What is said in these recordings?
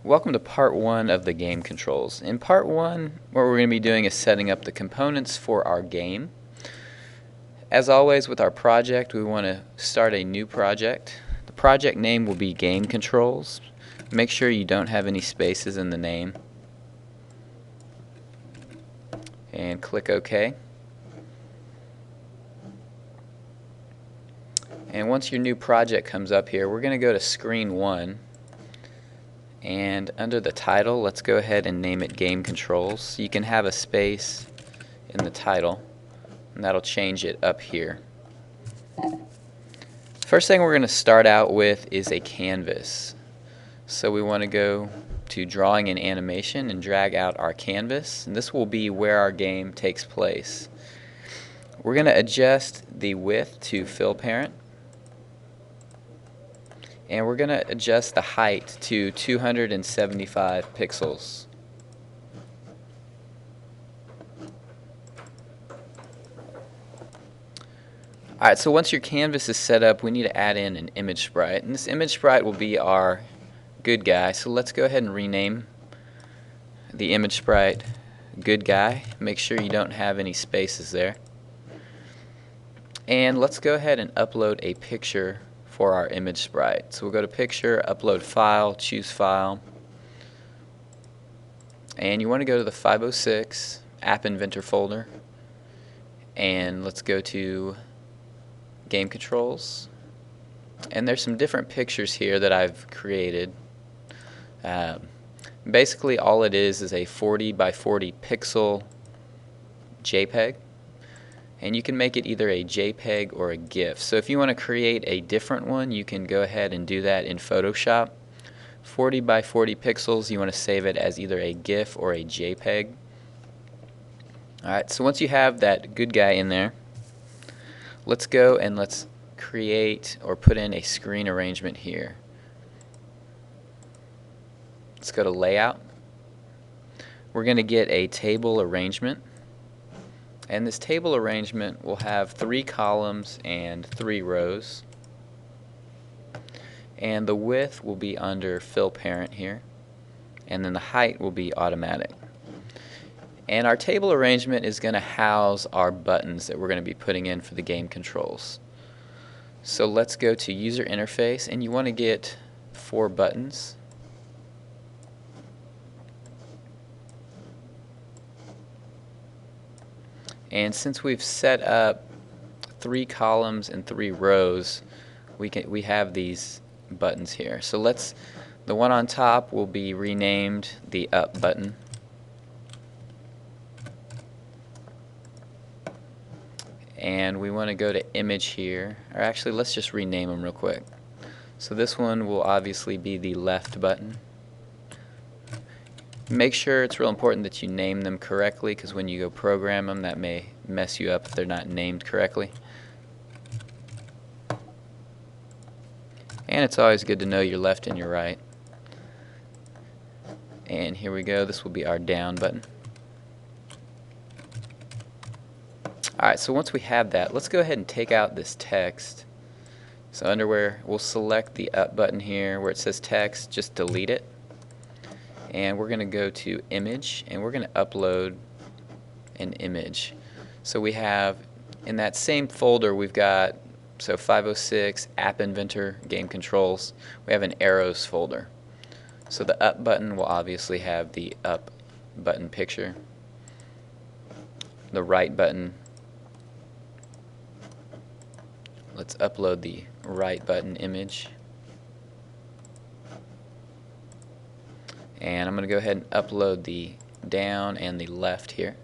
Welcome to part one of the game controls. In part one, what we're going to be doing is setting up the components for our game. As always with our project, we want to start a new project. The project name will be Game Controls. Make sure you don't have any spaces in the name. And click OK. And once your new project comes up here, we're going to go to screen 1. And under the title, let's go ahead and name it Game Controls. You can have a space in the title, and that'll change it up here. First thing we're going to start out with is a canvas. So we want to go to Drawing and Animation and drag out our canvas. And this will be where our game takes place. We're going to adjust the width to fill parent. And we're going to adjust the height to 275 pixels. Alright, so once your canvas is set up, we need to add in an image sprite. And this image sprite will be our good guy. So let's go ahead and rename the image sprite good guy. Make sure you don't have any spaces there. And let's go ahead and upload a picture for our image sprite. So we'll go to Picture, Upload File, choose File, and you want to go to the 506 App Inventor folder, and let's go to Game Controls. And there's some different pictures here that I've created. Basically all it is a 40 by 40 pixel JPEG. And you can make it either a JPEG or a GIF. So if you want to create a different one, you can go ahead and do that in Photoshop. 40 by 40 pixels, you want to save it as either a GIF or a JPEG. Alright, so once you have that good guy in there, let's go and let's create or put in a screen arrangement here. Let's go to Layout. We're going to get a table arrangement. And this table arrangement will have 3 columns and 3 rows. And the width will be under fill parent here. And then the height will be automatic. And our table arrangement is going to house our buttons that we're going to be putting in for the game controls. So let's go to User Interface, and you want to get 4 buttons. And since we've set up 3 columns and 3 rows, we have these buttons here. So the one on top will be renamed the Up button. And we want to go to Image here, or actually let's just rename them real quick. So this one will obviously be the Left button. Make sure it's real important that you name them correctly, because when you go program them, that may mess you up if they're not named correctly. And it's always good to know your left and your right. And here we go, this will be our Down button. Alright, so once we have that, let's go ahead and take out this text. So under where we'll select the Up button here, where it says text, just delete it. And we're going to go to Image, and we're going to upload an image. So we have, in that same folder, we've got 506 App Inventor Game Controls. We have an Arrows folder. So the Up button will obviously have the Up button picture. The Right button, let's upload the Right button image. And I'm going to go ahead and upload the Down and the Left here.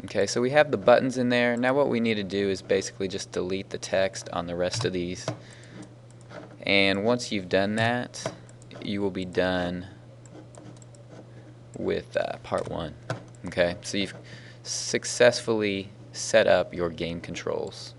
Okay, so we have the buttons in there. Now what we need to do is basically just delete the text on the rest of these. And once you've done that, you will be done with part 1. Okay, so you've successfully set up your game controls.